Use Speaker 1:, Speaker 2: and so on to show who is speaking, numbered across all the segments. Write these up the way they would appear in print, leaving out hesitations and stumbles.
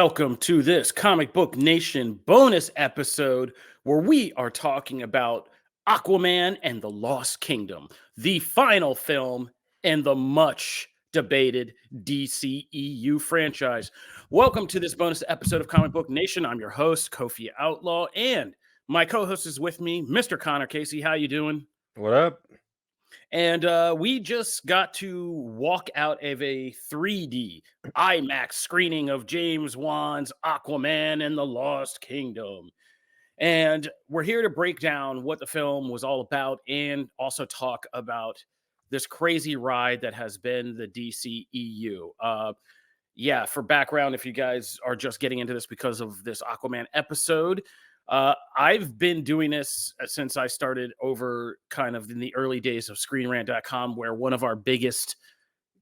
Speaker 1: Welcome to this Comic Book Nation bonus episode where we are talking about Aquaman and the Lost Kingdom, the final film in the much debated DCEU franchise. Welcome to this bonus episode of Comic Book Nation. I'm your host, Kofi Outlaw, and my co-host is with me, Mr. Connor Casey. How you doing?
Speaker 2: What up?
Speaker 1: And we just got to walk out of a 3D IMAX screening of James Wan's Aquaman and the Lost Kingdom. And we're here to break down what the film was all about and also talk about this crazy ride that has been the DCEU. For background, if you guys are just getting into this because of this Aquaman episode, I've been doing this since I started over kind of in the early days of ScreenRant.com, where one of our biggest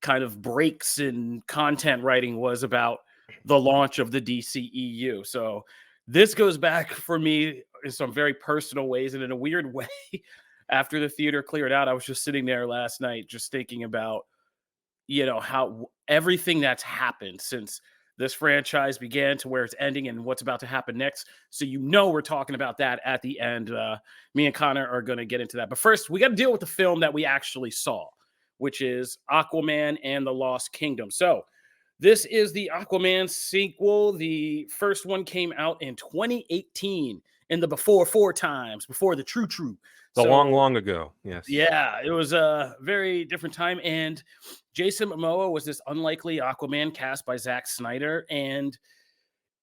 Speaker 1: kind of breaks in content writing was about the launch of the DCEU. So this goes back for me in some very personal ways, and in a weird way, after the theater cleared out, I was just sitting there last night just thinking about, how everything that's happened since this franchise began to where it's ending and what's about to happen next. So we're talking about that at the end. Me and Connor are going to get into that. But first, we got to deal with the film that we actually saw, which is Aquaman and the Lost Kingdom. So this is the Aquaman sequel. The first one came out in 2018 in the before the true.
Speaker 2: Long ago. Yes.
Speaker 1: Yeah, it was a very different time. And Jason Momoa was this unlikely Aquaman cast by Zack Snyder. And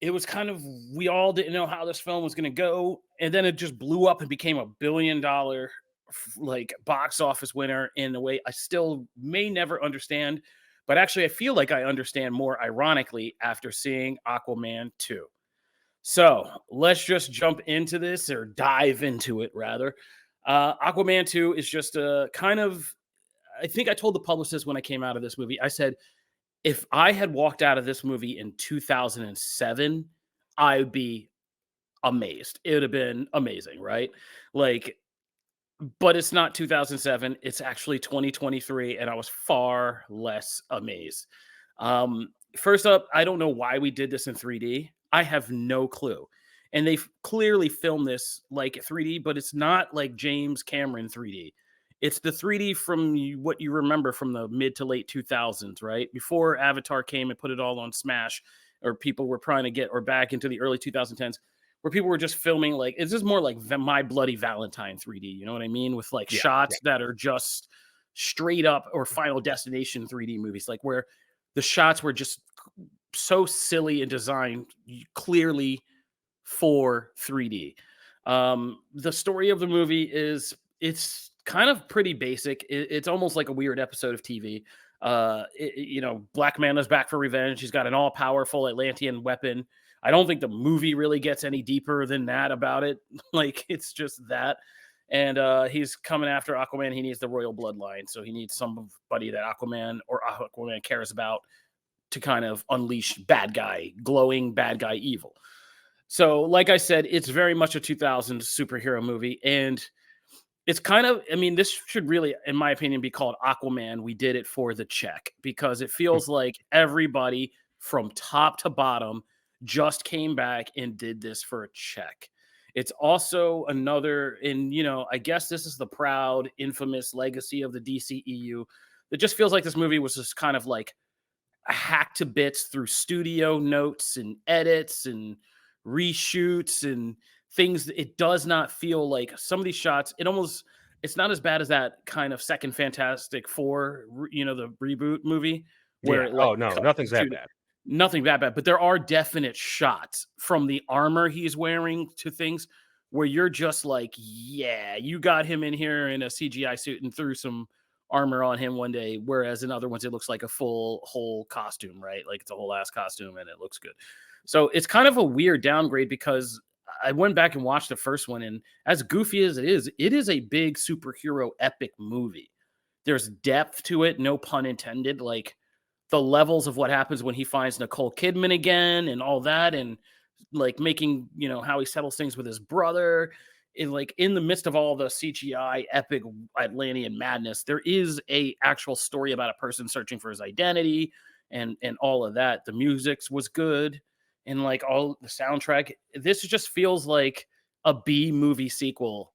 Speaker 1: it was kind of, we all didn't know how this film was going to go. And then it just blew up and became $1 billion box office winner in a way I still may never understand. But actually, I feel like I understand more ironically after seeing Aquaman 2. So let's just jump into this, or dive into it rather. Aquaman 2 is just a kind of, I think I told the publicist when I came out of this movie, I said, if I had walked out of this movie in 2007, I would be amazed. It would have been amazing, right? But it's not 2007. It's actually 2023, and I was far less amazed. First up, I don't know why we did this in 3D. I have no clue. And they've clearly filmed this like 3D, but it's not like James Cameron 3D. It's the 3D from what you remember from the mid to late 2000s, right? Before Avatar came and put it all on Smash, or people were trying to get, or back into the early 2010s, where people were just filming it's just more like My Bloody Valentine 3D. You know what I mean? With shots that are just straight up, or Final Destination 3D movies, like where the shots were just so silly and designed clearly for 3D. The story of the movie is, it's kind of pretty basic. It's almost like a weird episode of TV. Black Manta's back for revenge. He's got an all-powerful Atlantean weapon. I don't think the movie really gets any deeper than that about it. It's just that. And he's coming after Aquaman. He needs the royal bloodline. So he needs somebody that Aquaman cares about to kind of unleash glowing bad guy evil. So, like I said, it's very much a 2000s superhero movie. And it's kind of, this should really, in my opinion, be called Aquaman. We did it for the check, because it feels like everybody from top to bottom just came back and did this for a check. It's also another, I guess this is the proud, infamous legacy of the DCEU. It just feels like this movie was just kind of like hacked to bits through studio notes and edits and reshoots and things. It does not feel like some of these shots, it's not as bad as that kind of second Fantastic Four, the reboot movie where
Speaker 2: nothing's that bad.
Speaker 1: Nothing that bad, but there are definite shots from the armor he's wearing to things where you're just like, yeah, you got him in here in a CGI suit and threw some armor on him one day, whereas in other ones it looks like a whole costume, right? Like it's a whole ass costume and it looks good. So it's kind of a weird downgrade, because I went back and watched the first one, and as goofy as it is a big superhero epic movie. There's depth to it, no pun intended. Like the levels of what happens when he finds Nicole Kidman again and all that, and making, how he settles things with his brother. In the midst of all the CGI epic Atlantean madness, there is a actual story about a person searching for his identity and all of that. The music was good. and like all the soundtrack. This just feels like a B movie sequel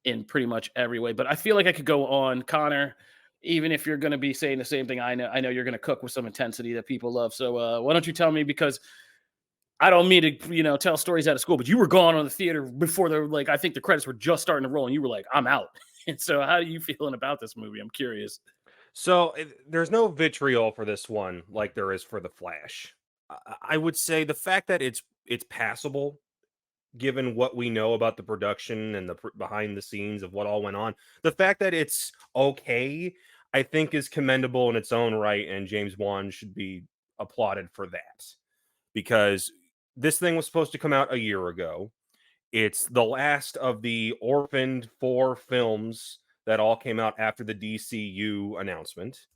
Speaker 1: in pretty much every way. But I feel like I could go on, Connor. Even if you're going to be saying the same thing, I know you're going to cook with some intensity that people love. So why don't you tell me? Because I don't mean to, tell stories out of school, but you were gone on the theater before I think the credits were just starting to roll, and you were like, "I'm out." And so, how are you feeling about this movie? I'm curious.
Speaker 2: So there's no vitriol for this one like there is for the Flash. I would say the fact that it's passable, given what we know about the production and the behind the scenes of what all went on. The fact that it's okay, I think, is commendable in its own right, and James Wan should be applauded for that, because this thing was supposed to come out a year ago. It's the last of the orphaned 4 films that all came out after the DCU announcement.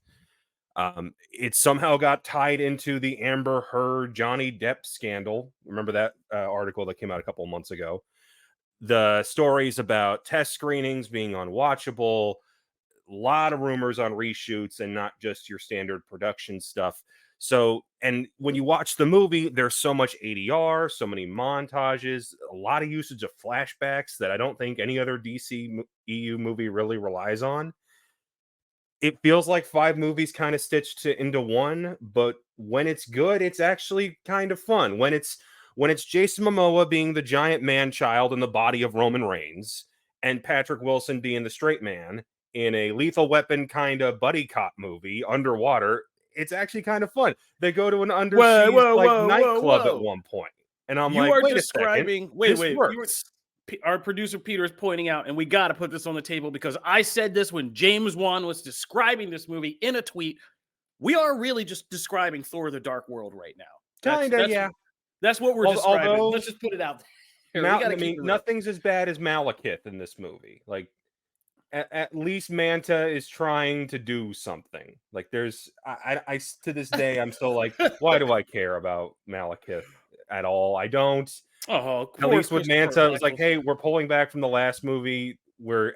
Speaker 2: It somehow got tied into the Amber Heard Johnny Depp scandal. Remember that article that came out a couple of months ago? The stories about test screenings being unwatchable, a lot of rumors on reshoots, and not just your standard production stuff. So, and when you watch the movie, there's so much ADR, so many montages, a lot of usage of flashbacks that I don't think any other DCEU movie really relies on. It feels like 5 movies kind of stitched into one, but when it's good, it's actually kind of fun. When it's Jason Momoa being the giant man child in the body of Roman Reigns, and Patrick Wilson being the straight man in a Lethal Weapon kind of buddy cop movie underwater, it's actually kind of fun. They go to an
Speaker 1: Whoa,
Speaker 2: undersea
Speaker 1: whoa, whoa, whoa,
Speaker 2: nightclub at
Speaker 1: whoa!
Speaker 2: one point, and I'm
Speaker 1: You
Speaker 2: like,
Speaker 1: are
Speaker 2: wait a second,
Speaker 1: describing. Wait,
Speaker 2: this
Speaker 1: wait.
Speaker 2: works.
Speaker 1: Our producer Peter is pointing out, and we got to put this on the table because I said this when James Wan was describing this movie in a tweet. We are really just describing Thor: The Dark World right now. That's
Speaker 2: Kinda,
Speaker 1: that's
Speaker 2: yeah.
Speaker 1: that's what we're describing.
Speaker 2: Although
Speaker 1: Let's just put it out there. We got to
Speaker 2: I
Speaker 1: keep
Speaker 2: mean,
Speaker 1: it real.
Speaker 2: nothing's as bad as Malekith in this movie. Like, at least Manta is trying to do something. Like, there's, to this day, I'm still like, why do I care about Malekith at all? I don't.
Speaker 1: Oh,
Speaker 2: At
Speaker 1: poor
Speaker 2: least with
Speaker 1: Christopher
Speaker 2: Manta, it was like,
Speaker 1: Eccleston.
Speaker 2: hey, we're pulling back from the last movie. We're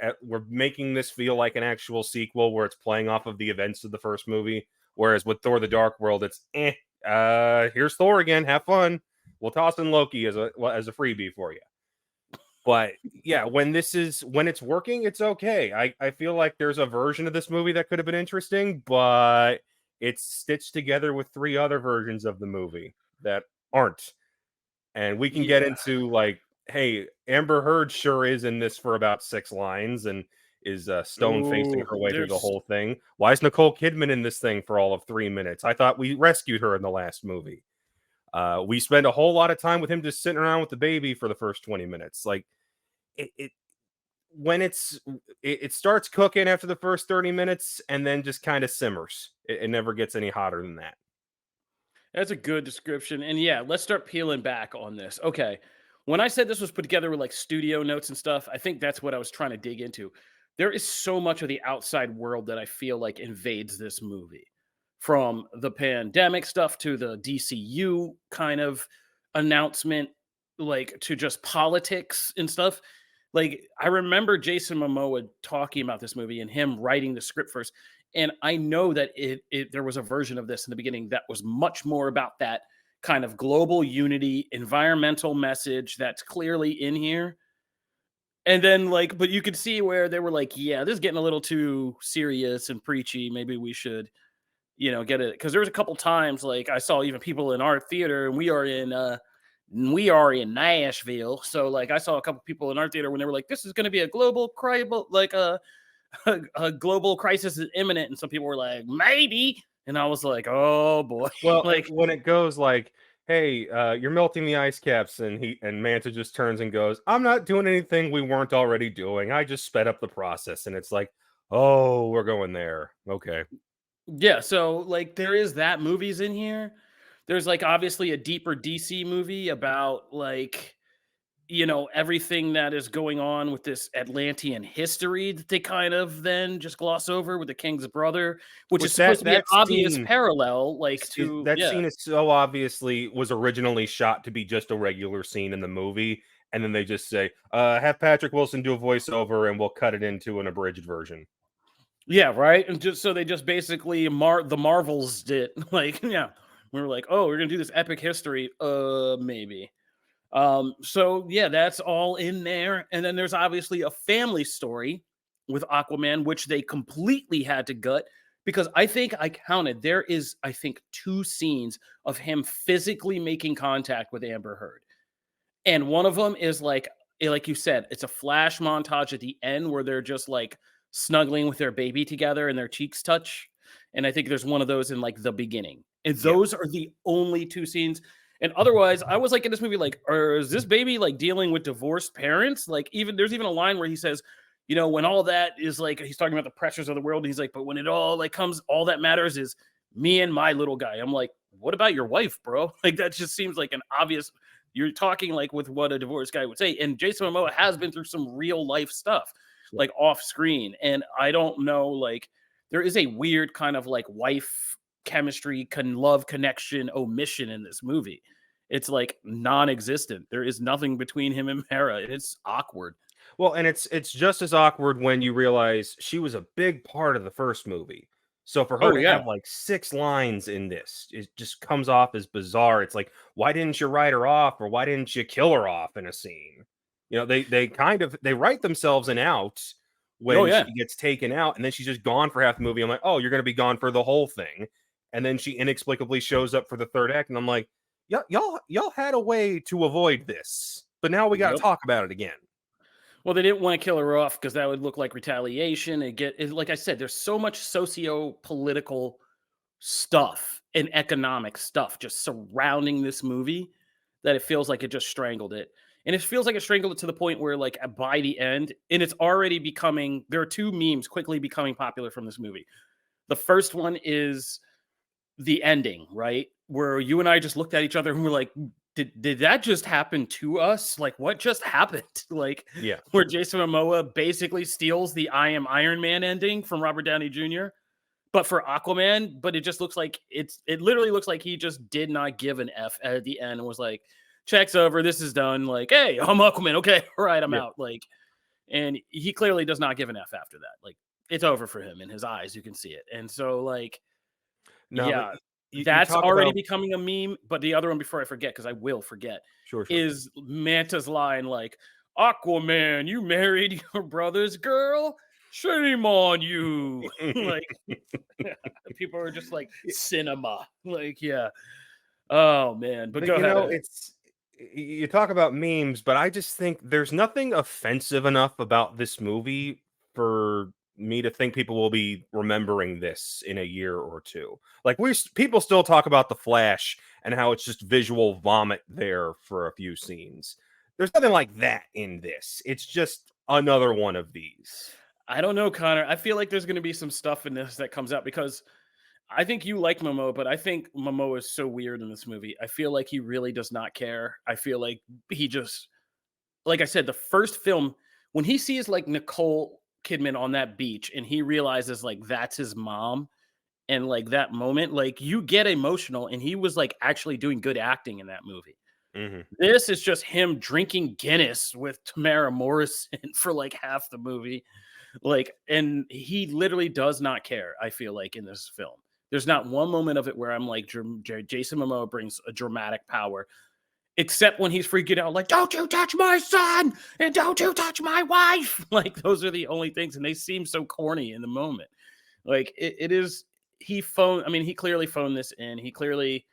Speaker 2: making this feel like an actual sequel where it's playing off of the events of the first movie. Whereas with Thor: The Dark World, it's here's Thor again. Have fun. We'll toss in Loki as a freebie for you. But yeah, when it's working, it's okay. I feel like there's a version of this movie that could have been interesting, but it's stitched together with 3 other versions of the movie that aren't. And we can get
Speaker 1: Yeah.
Speaker 2: into, like, hey, Amber Heard sure is in this for about 6 lines and is stone facing
Speaker 1: Oh,
Speaker 2: her way through the
Speaker 1: there's.
Speaker 2: whole thing. Why is Nicole Kidman in this thing for all of 3 minutes? I thought we rescued her in the last movie. We spend a whole lot of time with him just sitting around with the baby for the first 20 minutes. Like, it when it starts cooking after the first 30 minutes and then just kind of simmers. It never gets any hotter than that.
Speaker 1: That's a good description. And yeah, let's start peeling back on this. Okay. When I said this was put together with like studio notes and stuff, I think that's what I was trying to dig into. There is so much of the outside world that I feel like invades this movie, from the pandemic stuff to the DCU kind of announcement, like to just politics and stuff. Like, I remember Jason Momoa talking about this movie and him writing the script first, and I know that there was a version of this in the beginning that was much more about that kind of global unity, environmental message that's clearly in here. And then, like, but you could see where they were like, yeah, this is getting a little too serious and preachy. Maybe we should, get it. Because there was a couple times, like, I saw even people in our theater, and we are in Nashville. So, like, I saw a couple people in our theater when they were like, this is going to be a global like a global crisis is imminent, and some people were like, maybe, and I was like, oh boy.
Speaker 2: Well,
Speaker 1: Like,
Speaker 2: when it goes like, hey, you're melting the ice caps, and Manta just turns and goes, I'm not doing anything we weren't already doing. I just sped up the process. And it's like, oh, we're going there. Okay.
Speaker 1: yeah, so like there is that movies in here. There's like obviously a deeper DC movie about like, everything that is going on with this Atlantean history that they kind of then just gloss over with the king's brother, which is
Speaker 2: Which
Speaker 1: supposed to be an
Speaker 2: that
Speaker 1: obvious
Speaker 2: scene
Speaker 1: parallel, like to,
Speaker 2: that
Speaker 1: yeah.
Speaker 2: scene is so obviously was originally shot to be just a regular scene in the movie, and then they just say, have Patrick Wilson do a voiceover and we'll cut it into an abridged version.
Speaker 1: Yeah, right. And just so they just basically the Marvels did, like, yeah. We were like, oh, we're gonna do this epic history. Maybe. So yeah, that's all in there. And then there's obviously a family story with Aquaman, which they completely had to gut because I think I counted there is, I think, 2 scenes of him physically making contact with Amber Heard. And one of them is like you said, it's a flash montage at the end where they're just like snuggling with their baby together and their cheeks touch. And I think there's one of those in like the beginning. And
Speaker 2: Yeah.
Speaker 1: those are the only 2 scenes. And otherwise, I was like in this movie, like, is this baby like dealing with divorced parents? Like, even there's even a line where he says, when all that is like, he's talking about the pressures of the world. And he's like, but when it all like comes, all that matters is me and my little guy. I'm like, what about your wife, bro? Like, that just seems like an obvious. You're talking like with what a divorced guy would say. And Jason Momoa has been through some real life stuff,
Speaker 2: Yeah.
Speaker 1: like off screen. And I don't know, like, there is a weird kind of like wife chemistry, love connection omission in this movie. It's like non-existent. There is nothing between him and Mara. It's awkward.
Speaker 2: Well, and it's just as awkward when you realize she was a big part of the first movie. So for her
Speaker 1: Oh
Speaker 2: to
Speaker 1: yeah.
Speaker 2: have like 6 lines in this, it just comes off as bizarre. It's like, why didn't you write her off, or why didn't you kill her off in a scene? They kind of they write themselves in out
Speaker 1: Oh
Speaker 2: when
Speaker 1: yeah.
Speaker 2: she gets taken out, and then she's just gone for half the movie. I'm like, oh, you're gonna be gone for the whole thing, and then she inexplicably shows up for the third act, and I'm like, y'all had a way to avoid this, but now we got to
Speaker 1: Yep.
Speaker 2: talk about it again.
Speaker 1: Well, they didn't want to kill her off because that would look like retaliation. Like I said, there's so much socio-political stuff and economic stuff just surrounding this movie that it feels like it just strangled it. And it feels like it strangled it to the point where, like, by the end, and it's already becoming, there are 2 memes quickly becoming popular from this movie. The first one is the ending, right? Where you and I just looked at each other and we're like, did that just happen to us? Like, what just happened? Like,
Speaker 2: Yeah.
Speaker 1: where Jason Momoa basically steals the I am Iron Man ending from Robert Downey Jr., but for Aquaman, but it just looks like it literally looks like he just did not give an F at the end and was like, check's over, this is done. Like, hey, I'm Aquaman. Okay, all right, I'm
Speaker 2: Yeah.
Speaker 1: out. Like, and he clearly does not give an F after that. Like, it's over for him in his eyes. You can see it. And so, like,
Speaker 2: No, but
Speaker 1: yeah,
Speaker 2: you
Speaker 1: that's
Speaker 2: talk
Speaker 1: already
Speaker 2: about
Speaker 1: becoming a meme. But the other one, before I forget, because I will forget,
Speaker 2: sure.
Speaker 1: is Manta's line like, Aquaman, you married your brother's girl? Shame on you. Like, people are just like, cinema. Like, yeah. Oh man. But
Speaker 2: But
Speaker 1: go ahead.
Speaker 2: it's you talk about memes, but I just think there's nothing offensive enough about this movie for me to think people will be remembering this in a year or two. Like people still talk about the Flash and how it's just visual vomit there for a few scenes. There's nothing like that in this. It's just another one of these.
Speaker 1: I don't know, Connor. I feel like there's going to be some stuff in this that comes out because I think you like Momoa, but I think Momoa is so weird in this movie. I feel like he really does not care. I feel like he just, like I said, the first film, when he sees like Nicole Kidman on that beach and he realizes like that's his mom, and like that moment, like you get emotional, and he was like actually doing good acting in that movie.
Speaker 2: Hmm.
Speaker 1: This is just him drinking Guinness with Tamara Morrison for like half the movie. Like, and he literally does not care, I feel like, in this film. There's not one moment of it where I'm like, Jason Momoa brings a dramatic power, except when he's freaking out, like, don't you touch my son and don't you touch my wife. Like, those are the only things. And they seem so corny in the moment. Like, it is, I mean, he clearly phoned this in. He clearly,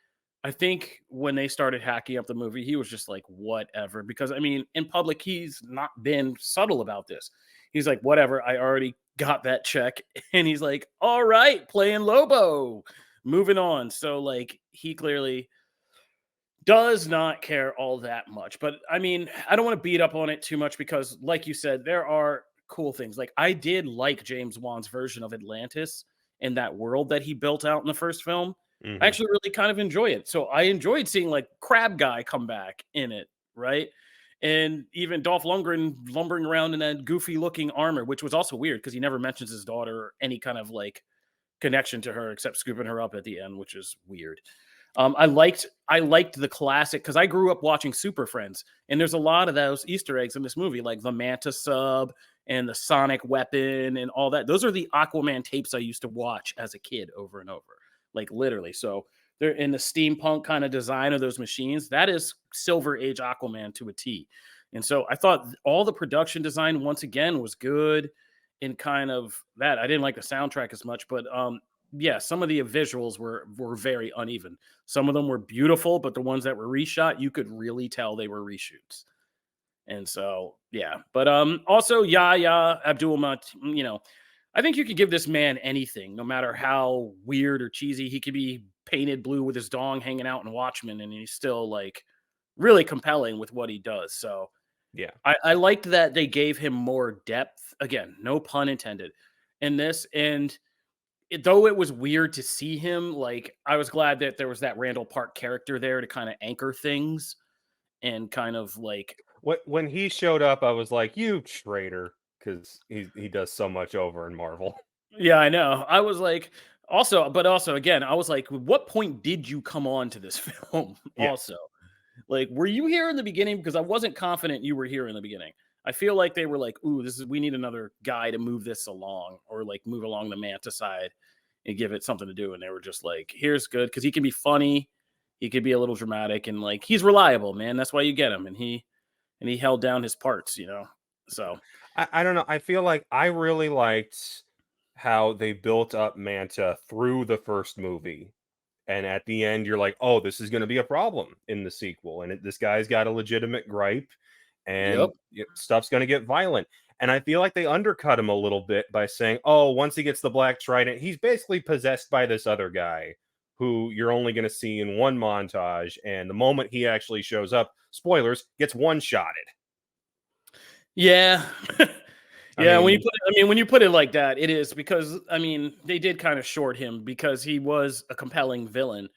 Speaker 1: I think when they started hacking up the movie, he was just like, whatever. Because, I mean, in public, he's not been subtle about this. He's like, whatever, I already got that check. And he's like, all right, playing Lobo, moving on. So, like, he clearly does not care all that much. But I mean, I don't want to beat up on it too much because, like you said, there are cool things. Like, I did like James Wan's version of Atlantis and that world that he built out in the first film. I
Speaker 2: Hmm.
Speaker 1: actually really kind of enjoy it. So I enjoyed seeing like Crab Guy come back in it, right? And even Dolph Lundgren lumbering around in that goofy looking armor, which was also weird because he never mentions his daughter or any kind of like connection to her except scooping her up at the end, which is weird. I liked the classic because I grew up watching Super Friends, and there's a lot of those Easter eggs in this movie, like the Manta sub and the Sonic weapon and all that. Those are the Aquaman tapes I used to watch as a kid over and over, like literally. So they're in the steampunk kind of design of those machines. That is Silver Age Aquaman to a T. And so I thought all the production design once again was good in kind of that. I didn't like the soundtrack as much, but yeah, some of the visuals were very uneven. Some of them were beautiful, but the ones that were reshot, you could really tell they were reshoots. And so, yeah. But also Yahya Abdul Mat, I think you could give this man anything, no matter how weird or cheesy. He could be painted blue with his dong hanging out in Watchmen, and he's still like really compelling with what he does. So
Speaker 2: Yeah.
Speaker 1: I liked that they gave him more depth. Again, no pun intended in this. And though it was weird to see him, like I was glad that there was that Randall Park character there to kind of anchor things and kind of like,
Speaker 2: When he showed up, I was like, "You traitor," because he does so much over in Marvel.
Speaker 1: yeah, I know. I was like, also again, I was like, what point did you come on to this film?
Speaker 2: Yeah.
Speaker 1: Also, like, were you here in the beginning? Because I wasn't confident you were here in the beginning. I feel like they were like, ooh, we need another guy to move this along, or like move along the Manta side and give it something to do. And they were just like, here's good because he can be funny, he could be a little dramatic, and like he's reliable, man. That's why you get him. And he held down his parts. So
Speaker 2: I don't know. I feel like I really liked how they built up Manta through the first movie. And at the end, you're like, oh, this is going to be a problem in the sequel. And this guy's got a legitimate gripe,
Speaker 1: yep.
Speaker 2: and stuff's going to get violent. And I feel like they undercut him a little bit by saying, oh, once he gets the Black Trident, he's basically possessed by this other guy who you're only going to see in one montage. And the moment he actually shows up, spoilers, gets one-shotted.
Speaker 1: Yeah.
Speaker 2: I
Speaker 1: Yeah,
Speaker 2: mean,
Speaker 1: when you put it like that, it is because they did kind of short him because he was a compelling villain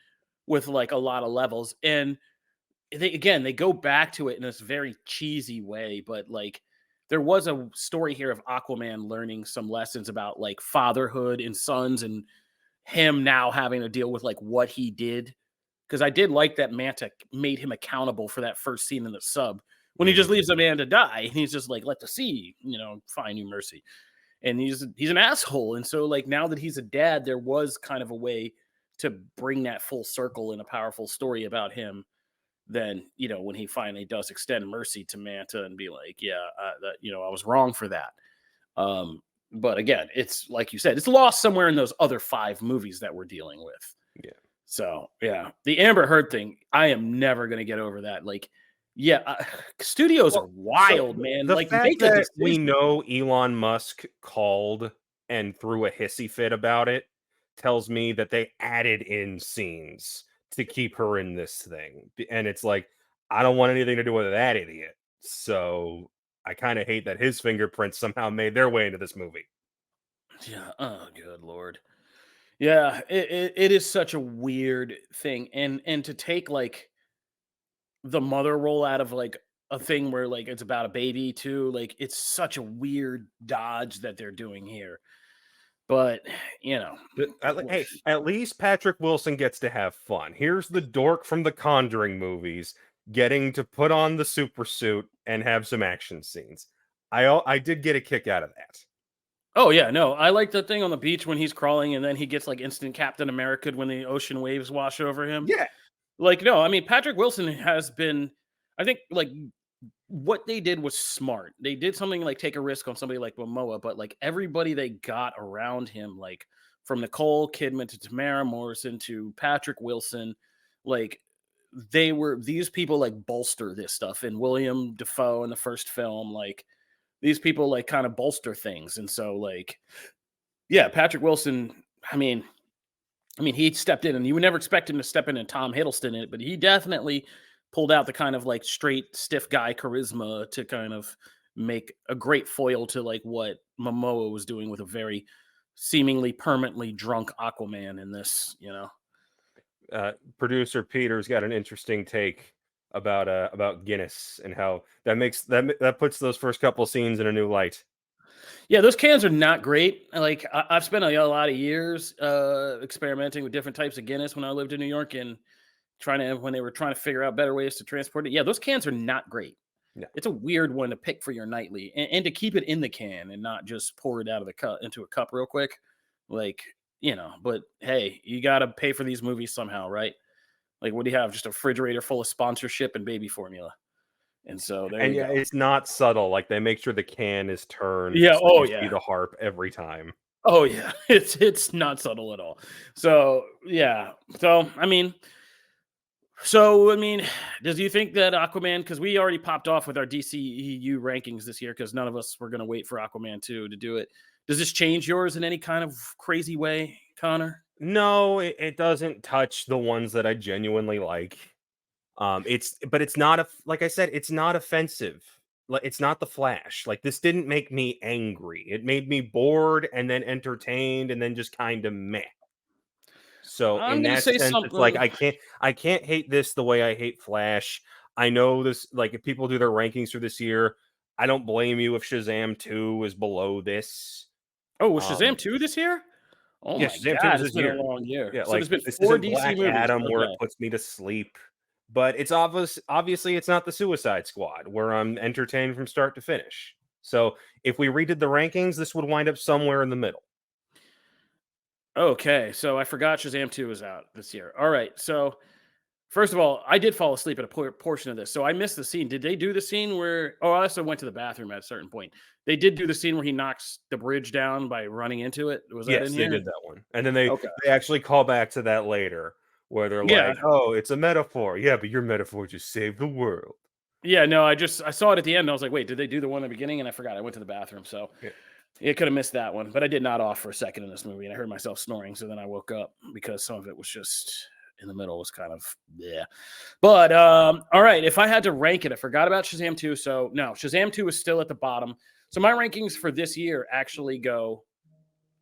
Speaker 1: with like a lot of levels. And they go back to it in this very cheesy way, but like there was a story here of Aquaman learning some lessons about like fatherhood and sons and him now having to deal with like what he did. Because I did like that Manta made him accountable for that first scene in the sub when he just
Speaker 2: mhm.
Speaker 1: leaves a man to die and he's just like, let the sea, find you mercy. And he's an asshole. And so like now that he's a dad, there was kind of a way to bring that full circle in a powerful story about him. Then when he finally does extend mercy to Manta and be like, yeah, I was wrong for that. But again, it's like you said, it's lost somewhere in those other 5 movies that we're dealing with.
Speaker 2: Yeah.
Speaker 1: So yeah, the Amber Heard thing, I am never gonna get over that. Like, yeah, studios are
Speaker 2: Well, so
Speaker 1: wild, man.
Speaker 2: the
Speaker 1: Like,
Speaker 2: fact
Speaker 1: make a
Speaker 2: that we
Speaker 1: decision.
Speaker 2: know Elon Musk called and threw a hissy fit about it tells me that they added in scenes to keep her in this thing. And it's like, I don't want anything to do with that idiot. So I kind of hate that his fingerprints somehow made their way into this movie.
Speaker 1: Yeah. Oh, good lord. Yeah, it is such a weird thing, and to take like the mother role out of like a thing where like it's about a baby too, like it's such a weird dodge that they're doing here. But you know,
Speaker 2: Hey, at least Patrick Wilson gets to have fun. Here's the dork from the Conjuring movies getting to put on the super suit and have some action scenes. I did get a kick out of that.
Speaker 1: oh yeah, no, I like the thing on the beach when he's crawling and then he gets like instant Captain America when the ocean waves wash over him.
Speaker 2: Yeah,
Speaker 1: Like, no, Patrick Wilson has been, I think, like what they did was smart. They did something like take a risk on somebody like Momoa, but like everybody they got around him, like from Nicole Kidman to Tamara Morrison to Patrick Wilson, like these people like bolster this stuff. And William Defoe in the first film, like these people like kind of bolster things. And so like, yeah, Patrick Wilson, I mean, he stepped in, and you would never expect him to step in and Tom Hiddleston in it, but he definitely pulled out the kind of like straight, stiff guy charisma to kind of make a great foil to like what Momoa was doing with a very seemingly permanently drunk Aquaman in this.
Speaker 2: producer Peter's got an interesting take about Guinness and how that puts those first couple scenes in a new light.
Speaker 1: Yeah, those cans are not great. Like I've spent a lot of years experimenting with different types of Guinness when I lived in New York and when they were trying to figure out better ways to transport it. Yeah, those cans are not great.
Speaker 2: No.
Speaker 1: It's a weird one to pick for your nightly and to keep it in the can and not just pour it out of the cup into a cup real quick. Like but hey, you got to pay for these movies somehow, right? Like, what do you have? Just a refrigerator full of sponsorship and baby formula. And so there
Speaker 2: And
Speaker 1: you
Speaker 2: yeah,
Speaker 1: go.
Speaker 2: it's not subtle. Like they make sure the can is turned
Speaker 1: Yeah.
Speaker 2: so
Speaker 1: Oh
Speaker 2: you see
Speaker 1: yeah.
Speaker 2: the harp every time.
Speaker 1: Oh yeah. It's not subtle at all. So yeah. So I mean, does you think that Aquaman? Because we already popped off with our DCEU rankings this year, because none of us were going to wait for Aquaman 2 to do it. Does this change yours in any kind of crazy way, Connor?
Speaker 2: No, it doesn't touch the ones that I genuinely like. It's not like I said, it's not offensive. Like it's not the Flash. Like this didn't make me angry. It made me bored and then entertained and then just kind of meh. So
Speaker 1: I'm
Speaker 2: in
Speaker 1: going to
Speaker 2: that
Speaker 1: say
Speaker 2: sense, it's like
Speaker 1: something.
Speaker 2: I can't hate this the way I hate Flash. I know this, like if people do their rankings for this year, I don't blame you if Shazam 2 is below this.
Speaker 1: Oh, was
Speaker 2: Um
Speaker 1: Shazam 2 this year? Oh
Speaker 2: yeah,
Speaker 1: my
Speaker 2: Shazam 2
Speaker 1: God,
Speaker 2: is
Speaker 1: it's
Speaker 2: this
Speaker 1: been a
Speaker 2: year.
Speaker 1: long year.
Speaker 2: Yeah,
Speaker 1: So
Speaker 2: like
Speaker 1: there's been
Speaker 2: this
Speaker 1: four
Speaker 2: isn't
Speaker 1: DC
Speaker 2: Black
Speaker 1: movies.
Speaker 2: Adam where it
Speaker 1: Okay.
Speaker 2: puts me to sleep, but it's obviously it's not the Suicide Squad where I'm entertained from start to finish. So if we redid the rankings, this would wind up somewhere in the middle.
Speaker 1: Okay. So I forgot Shazam 2 was out this year. All right. So first of all, I did fall asleep at a portion of this. So I missed the scene. Did they do the scene where, oh, I also went to the bathroom at a certain point. They did do the scene where he knocks the bridge down by running into it. Was that in
Speaker 2: Yes, they
Speaker 1: here?
Speaker 2: did that one. And then they
Speaker 1: Okay.
Speaker 2: they actually call back to that later where they're
Speaker 1: Yeah.
Speaker 2: like, "Oh, it's a metaphor." Yeah, but your metaphor just saved the world.
Speaker 1: Yeah. No, I saw it at the end. And I was like, wait, did they do the one in the beginning? And I forgot. I went to the bathroom. So
Speaker 2: Yeah.
Speaker 1: it could have missed that one, but I did not off for a second in this movie, and I heard myself snoring. So then I woke up because some of it was just in the middle was kind of yeah. But all right, if I had to rank it, I forgot about Shazam 2. So no, Shazam 2 is still at the bottom. So my rankings for this year actually go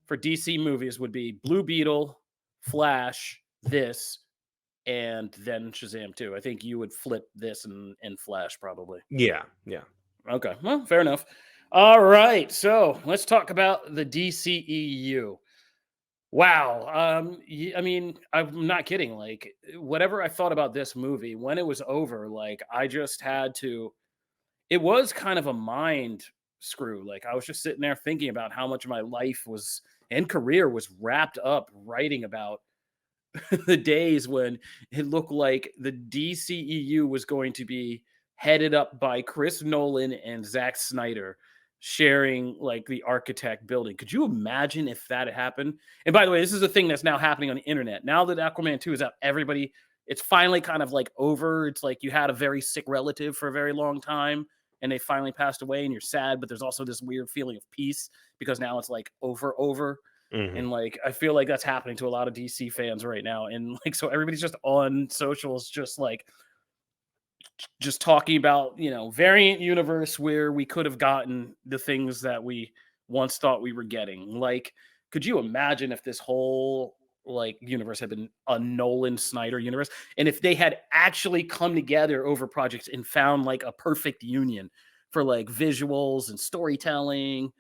Speaker 1: for DC movies would be Blue Beetle, Flash, this, and then Shazam 2. I think you would flip this and Flash probably.
Speaker 2: Yeah, yeah.
Speaker 1: Okay, well, fair enough. All right, so let's talk about the DCEU. Wow, I mean, I'm not kidding. Like, whatever I thought about this movie when it was over, like, I just had to. It was kind of a mind screw. Like, I was just sitting there thinking about how much of my life was and career was wrapped up writing about the days when it looked like the DCEU was going to be headed up by Chris Nolan and Zack Snyder sharing like the architect building. Could you imagine if that had happened? And by the way, this is a thing that's now happening on the internet. Now that Aquaman 2 is out, everybody, it's finally kind of like over. It's like you had a very sick relative for a very long time and they finally passed away and you're sad, but there's also this weird feeling of peace because now it's like over.
Speaker 2: Mhm.
Speaker 1: And like I feel like that's happening to a lot of DC fans right now. And like so everybody's just on socials just like just talking about, variant universe where we could have gotten the things that we once thought we were getting. Like, could you imagine if this whole like universe had been a Nolan Snyder universe and if they had actually come together over projects and found like a perfect union for like visuals and storytelling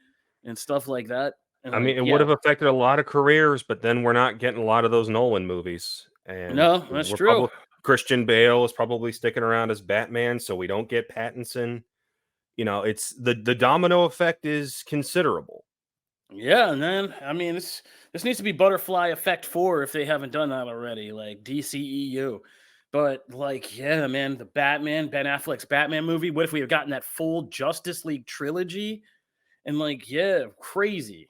Speaker 1: and stuff like that? And
Speaker 2: I mean,
Speaker 1: like,
Speaker 2: it would
Speaker 1: yeah,
Speaker 2: have affected a lot of careers, but then we're not getting a lot of those Nolan movies, and
Speaker 1: no, that's
Speaker 2: we're
Speaker 1: true.
Speaker 2: probably Christian Bale is probably sticking around as Batman, so we don't get Pattinson. It's the domino effect is considerable.
Speaker 1: Yeah, man. I mean, this needs to be Butterfly Effect 4 if they haven't done that already, like DCEU. But like, yeah, man, the Batman, Ben Affleck's Batman movie. What if we had gotten that full Justice League trilogy? And like, yeah, crazy.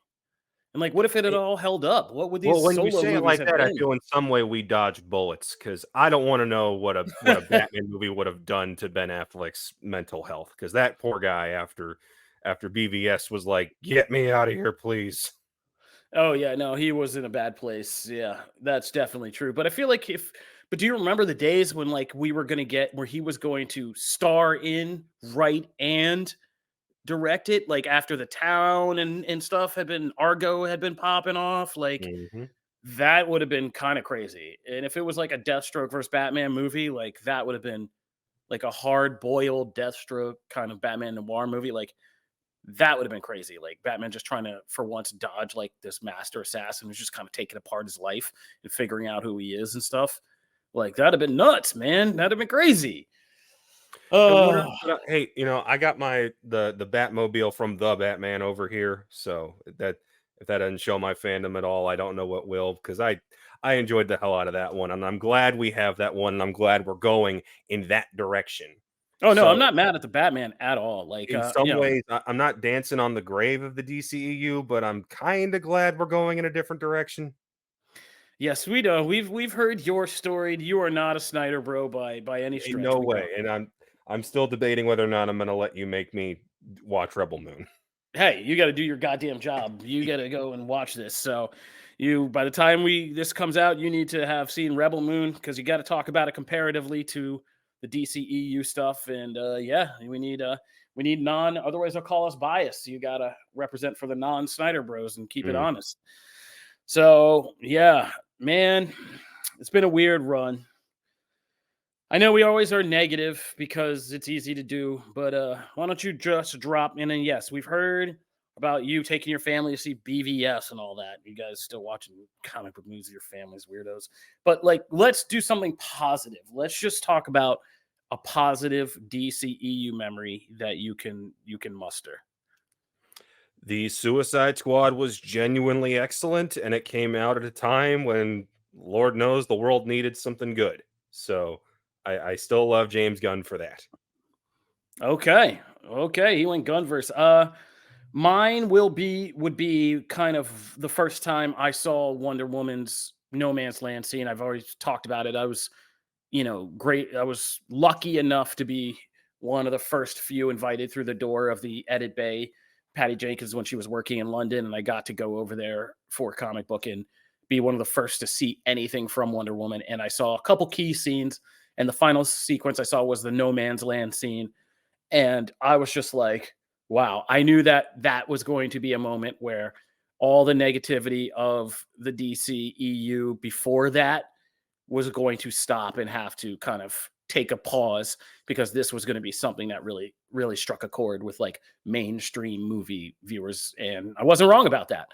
Speaker 1: And like, what if it had
Speaker 2: It
Speaker 1: all held up? What would
Speaker 2: Well,
Speaker 1: these
Speaker 2: when you
Speaker 1: solo
Speaker 2: say it
Speaker 1: movies
Speaker 2: like
Speaker 1: have
Speaker 2: that, I
Speaker 1: been?
Speaker 2: feel in some way we dodged bullets because I don't wanna know what a Batman movie would have done to Ben Affleck's mental health. Because that poor guy after BVS was like, "Get me out of here, please."
Speaker 1: Oh yeah, no, he was in a bad place. Yeah, that's definitely true. But I feel like but do you remember the days when like we were gonna get where he was going to star in, write, and direct it, like, after The Town and stuff had been Argo had been popping off, like,
Speaker 2: Mhm.
Speaker 1: that would have been kinda crazy, and if it was, like, a Deathstroke versus Batman movie, like, that would have been, like, a hard-boiled Deathstroke kind of Batman noir movie, like, that would have been crazy, like, Batman just trying to, for once, dodge, like, this master assassin who's just kinda taking apart his life and figuring out who he is and stuff. Like, that'd have been nuts, man, that'd have been crazy.
Speaker 2: And
Speaker 1: Oh.
Speaker 2: hey, I got the Batmobile from the Batman over here, so If that doesn't show my fandom at all, I don't know what will, because I enjoyed the hell out of that one, and I'm glad we have that one, and I'm glad we're going in that direction.
Speaker 1: Oh no, I'm
Speaker 2: So
Speaker 1: not mad at the Batman at all. Like,
Speaker 2: in some ways, I'm not dancing on the grave of the DCEU, but I'm kind of glad we're going in a different direction.
Speaker 1: yes, we know. We've heard your story. You are not a Snyder bro by any
Speaker 2: In
Speaker 1: stretch.
Speaker 2: no
Speaker 1: We know.
Speaker 2: way, and I'm still debating whether or not I'm going to let you make me watch Rebel Moon.
Speaker 1: Hey, you got to do your goddamn job. You got to go and watch this. So, you by the time we this comes out, you need to have seen Rebel Moon because you got to talk about it comparatively to the DCEU stuff. And yeah, we need non. Otherwise, they'll call us biased. You got to represent for the non Snyder Bros and keep it
Speaker 2: Mm.
Speaker 1: honest. So yeah, man, it's been a weird run. I know we always are negative because it's easy to do, but why don't you just drop in? And yes, we've heard about you taking your family to see BVS and all that. You guys still watching comic book movies with your families, weirdos. But like, let's do something positive. Let's just talk about a positive DCEU memory that you can muster.
Speaker 2: The Suicide Squad was genuinely excellent, and it came out at a time when Lord knows the world needed something good. So I still love James Gunn for that.
Speaker 1: Okay, okay, he went Gunverse. Mine would be kind of the first time I saw Wonder Woman's No Man's Land scene. I've already talked about it. I was, great. I was lucky enough to be one of the first few invited through the door of the Edit Bay, Patty Jenkins, when she was working in London, and I got to go over there for comic book and be one of the first to see anything from Wonder Woman. And I saw a couple key scenes, and the final sequence I saw was the No Man's Land scene, and I was just like, wow, I knew that that was going to be a moment where all the negativity of the DCEU before that was going to stop and have to kind of take a pause because this was going to be something that really, really struck a chord with like mainstream movie viewers. And I wasn't wrong about that.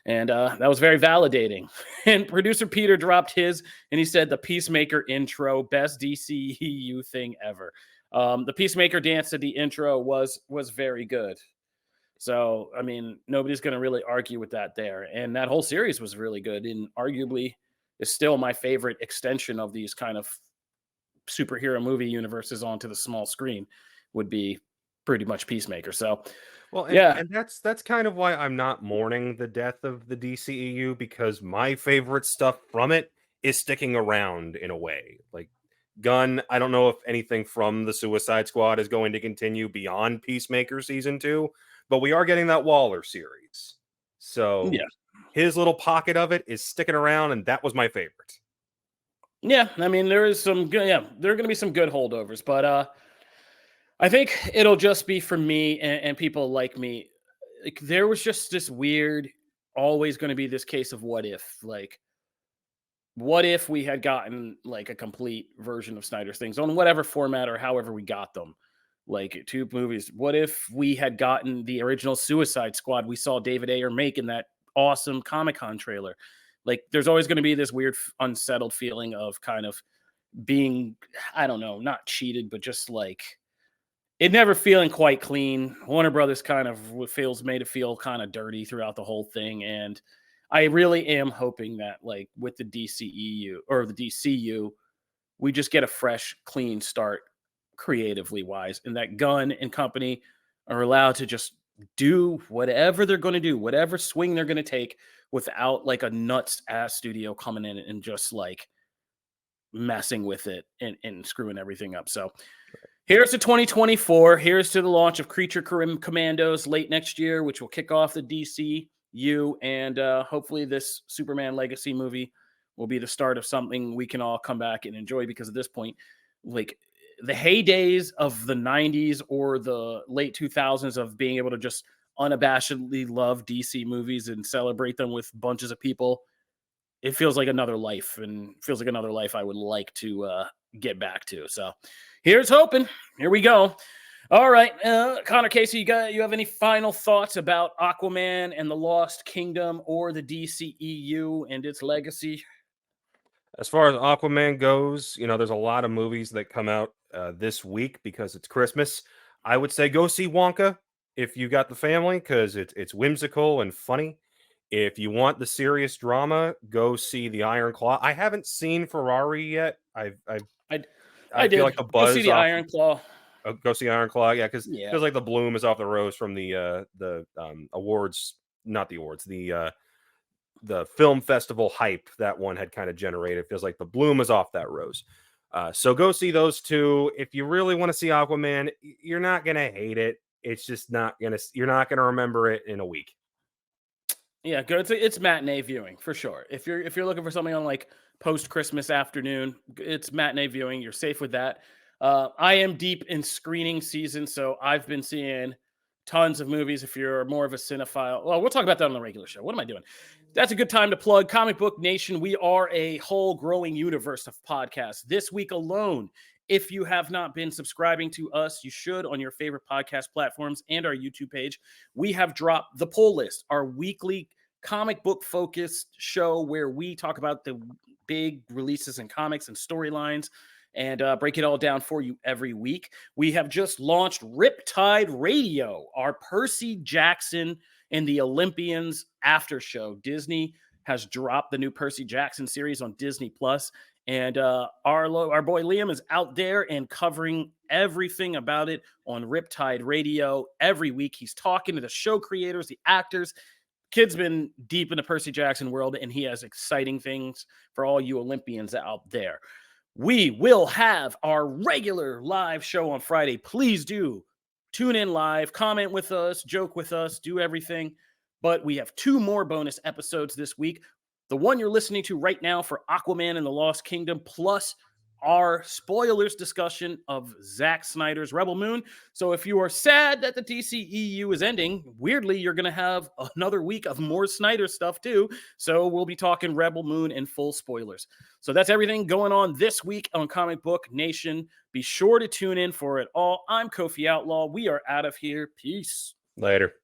Speaker 1: And that was very validating. And producer Peter dropped his, and he said the Peacemaker intro, best DCEU thing ever. The Peacemaker dance at the intro was very good. So I mean, nobody's going to really argue with that there. And that whole series was really good, and arguably is still my favorite extension of these kind of superhero movie universes onto the small screen. Would be pretty much Peacemaker. So
Speaker 2: Well,
Speaker 1: yeah,
Speaker 2: and that's kind of why I'm not mourning the death of the DCEU, because my favorite stuff from it is sticking around in a way. Like Gunn, I don't know if anything from the Suicide Squad is going to continue beyond Peacemaker season 2, but we are getting that Waller series. So
Speaker 1: yeah.
Speaker 2: his little pocket of it is sticking around, and that was my favorite.
Speaker 1: Yeah, I mean there is some good. Yeah, there are going to be some good holdovers, but I think it'll just be for me and people like me. Like there was just this weird, always going to be this case of what if, like what if we had gotten like a complete version of Snyder's things on whatever format or however we got them, like two movies. What if we had gotten the original Suicide Squad we saw David Ayer make in that awesome Comic Con trailer? Like, there's always going to be this weird, unsettled feeling of kind of being, I don't know, not cheated, but just like it never feeling quite clean. Warner Brothers kind of feels made it feel kind of dirty throughout the whole thing, and I really am hoping that like with the DCEU or the DCU, we just get a fresh, clean start creatively wise, and that Gunn and company are allowed to just do whatever they're going to do, whatever swing they're going to take, without like a nuts ass studio coming in and just like messing with it and screwing everything up. So here's to 2024. Here's to the launch of Creature Commandos late next year, which will kick off the DCU. And hopefully, this Superman Legacy movie will be the start of something we can all come back and enjoy. Because at this point, like the heydays of the 90s or the late 2000s of being able to just unabashedly love DC movies and celebrate them with bunches of people, it feels like another life and feels like another life I would like to get back to. So here's hoping. Here we go. All right, Connor Casey, you have any final thoughts about Aquaman and the Lost Kingdom or the DCEU and its legacy?
Speaker 2: As far as Aquaman goes, there's a lot of movies that come out this week because it's Christmas. I would say go see Wonka if you got the family, because it's whimsical and funny. If you want the serious drama, go see the Iron Claw. I haven't seen Ferrari yet. I
Speaker 1: I
Speaker 2: feel
Speaker 1: did
Speaker 2: like the
Speaker 1: go see
Speaker 2: buzz
Speaker 1: the
Speaker 2: off.
Speaker 1: Iron Claw.
Speaker 2: Go see Iron Claw, yeah, because
Speaker 1: Yeah,
Speaker 2: feels like the bloom is off the rose from the awards, not the awards, the film festival hype that one had kind of generated. Feels like the bloom is off that rose. So go see those two. If you really want to see Aquaman, you're not gonna hate it. It's just you're not gonna remember it in a week.
Speaker 1: yeah, go. It's matinee viewing for sure. If you're looking for something on like post Christmas afternoon, it's matinee viewing. You're safe with that. I am deep in screening season, so I've been seeing tons of movies. If you're more of a cinephile, well, we'll talk about that on the regular show. What am I doing? That's a good time to plug Comic Book Nation. We are a whole growing universe of podcasts. This week alone, if you have not been subscribing to us, you should on your favorite podcast platforms and our YouTube page. We have dropped The Pull List, our weekly comic book focused show where we talk about the big releases in comics and storylines and break it all down for you every week. We have just launched Riptide Radio, our Percy Jackson and the Olympians after show. Disney has dropped the new Percy Jackson series on Disney Plus, and our boy Liam is out there and covering everything about it on Riptide Radio every week. He's talking to the show creators, the actors. Kid's been deep in the Percy Jackson world, and he has exciting things for all you Olympians out there. We will have our regular live show on Friday. Please do tune in live, comment with us, joke with us, do everything. But we have 2 more bonus episodes this week. The one you're listening to right now for Aquaman and the Lost Kingdom, plus our spoilers discussion of Zack Snyder's Rebel Moon. So if you are sad that the DCEU is ending, weirdly, you're going to have another week of more Snyder stuff too. So we'll be talking Rebel Moon in full spoilers. So that's everything going on this week on Comic Book Nation. Be sure to tune in for it all. I'm Kofi Outlaw. We are out of here. Peace.
Speaker 2: Later.